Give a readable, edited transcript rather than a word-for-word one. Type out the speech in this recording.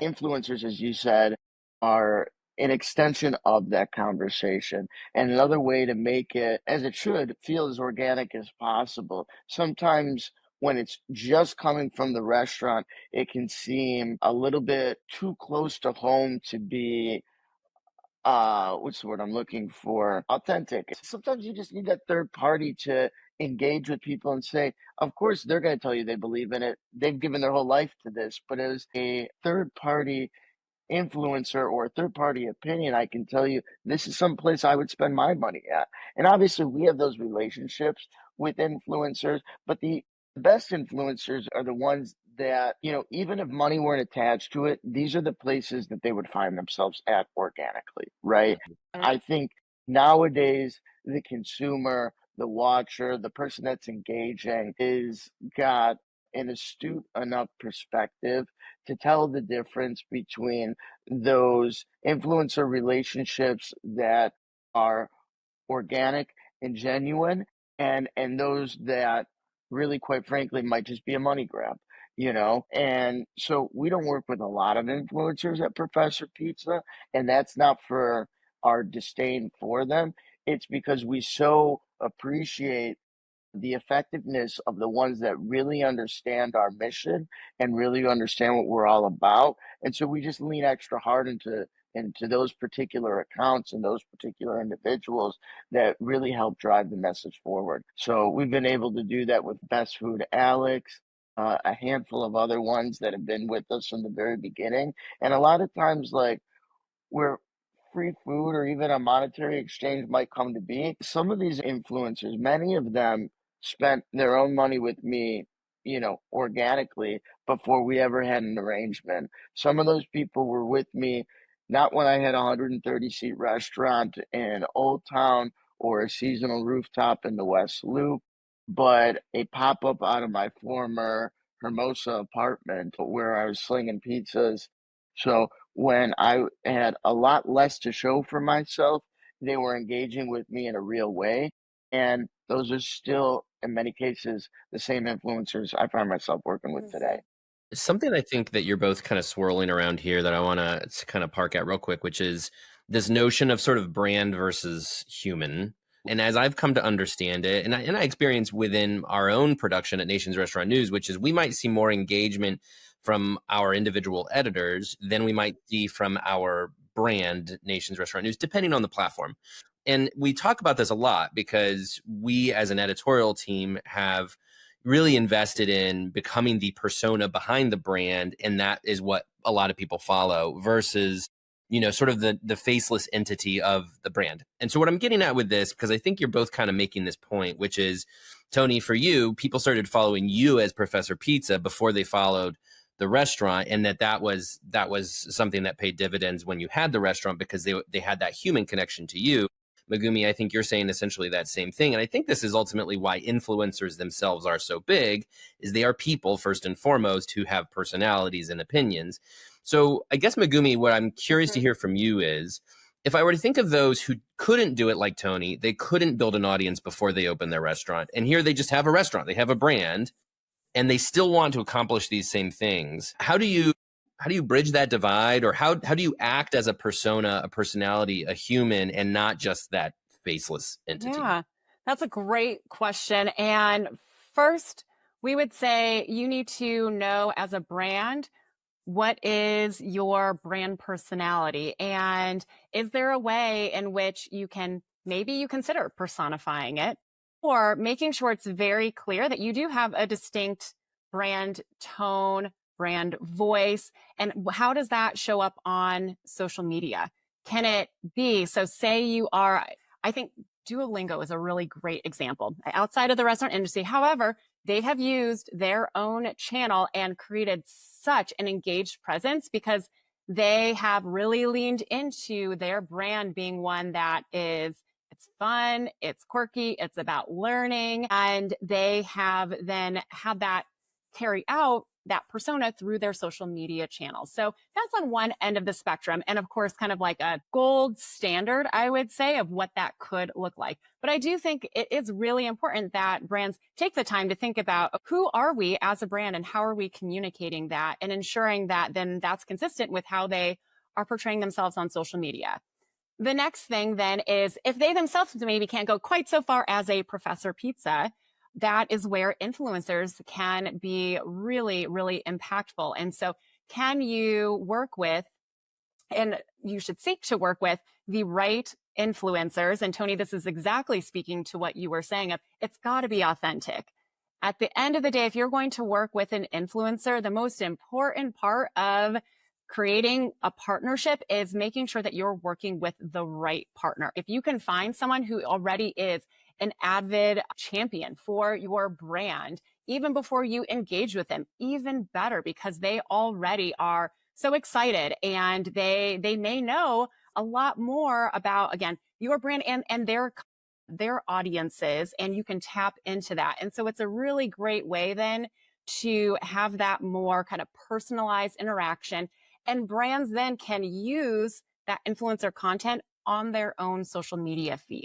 Influencers, as you said, are an extension of that conversation. And another way to make it, as it should, feel as organic as possible. Sometimes when it's just coming from the restaurant, it can seem a little bit too close to home to be what's the word I'm looking for? Authentic. Sometimes you just need that third party to engage with people and say, of course, they're going to tell you they believe in it. They've given their whole life to this. But as a third party influencer or a third party opinion, I can tell you this is some place I would spend my money at. And obviously, we have those relationships with influencers, but the best influencers are the ones that, even if money weren't attached to it, these are the places that they would find themselves at organically, right? Right. I think nowadays, the consumer, the watcher, the person that's engaging is got an astute enough perspective to tell the difference between those influencer relationships that are organic and genuine and those that really quite frankly might just be a money grab. And so we don't work with a lot of influencers at Professor Pizza, and that's not for our disdain for them. It's because we so appreciate the effectiveness of the ones that really understand our mission and really understand what we're all about. And so we just lean extra hard into those particular accounts and those particular individuals that really help drive the message forward. So we've been able to do that with Best Food Alex, a handful of other ones that have been with us from the very beginning. And a lot of times, like, where free food or even a monetary exchange might come to be, some of these influencers, many of them spent their own money with me, organically before we ever had an arrangement. Some of those people were with me not when I had a 130-seat restaurant in Old Town or a seasonal rooftop in the West Loop, but a pop-up out of my former Hermosa apartment where I was slinging pizzas. So when I had a lot less to show for myself, they were engaging with me in a real way. And those are still, in many cases, the same influencers I find myself working with today. Mhm. Something I think that you're both kind of swirling around here that I want to kind of park at real quick, which is this notion of sort of brand versus human. And as I've come to understand it, and I experience within our own production at Nation's Restaurant News, which is we might see more engagement from our individual editors than we might see from our brand, Nation's Restaurant News, depending on the platform. And we talk about this a lot because we, as an editorial team, have really invested in becoming the persona behind the brand, and that is what a lot of people follow versus sort of the faceless entity of the brand. And so what I'm getting at with this, because I think you're both kind of making this point, which is, Tony, for you, people started following you as Professor Pizza before they followed the restaurant, and that was something that paid dividends when you had the restaurant because they had that human connection to you. Megumi, I think you're saying essentially that same thing. And I think this is ultimately why influencers themselves are so big, is they are people first and foremost who have personalities and opinions. So I guess, Megumi, what I'm curious to Mhm. hear from you is, if I were to think of those who couldn't do it like Tony, they couldn't build an audience before they open their restaurant. And here they just have a restaurant, they have a brand, and they still want to accomplish these same things. How do you bridge that divide, or how do you act as a persona, a personality, a human, and not just that faceless entity? Yeah, that's a great question. And first, we would say you need to know as a brand what is your brand personality, and is there a way in which you can maybe you consider personifying it or making sure it's very clear that you do have a distinct brand tone, brand voice, and how does that show up on social media? Can it be so? Say you are, I think Duolingo is a really great example outside of the restaurant industry. However, they have used their own channel and created such an engaged presence because they have really leaned into their brand being one that is, it's fun, it's quirky, it's about learning, and they have then had that carry out that persona through their social media channels. So that's on one end of the spectrum. And of course, kind of like a gold standard, I would say, of what that could look like. But I do think it is really important that brands take the time to think about who are we as a brand and how are we communicating that, and ensuring that then that's consistent with how they are portraying themselves on social media. The next thing then is if they themselves maybe can't go quite so far as a Professor Pizza, that is where influencers can be really, really impactful. And so can you work with, and you should seek to work with, the right influencers? And Tony, this is exactly speaking to what you were saying of it's got to be authentic. At the end of the day, if you're going to work with an influencer, the most important part of creating a partnership is making sure that you're working with the right partner. If you can find someone who already is an avid champion for your brand, even before you engage with them, even better, because they already are so excited and they may know a lot more about, again, your brand and their audiences, and you can tap into that. And so it's a really great way then to have that more kind of personalized interaction, and brands then can use that influencer content on their own social media feed.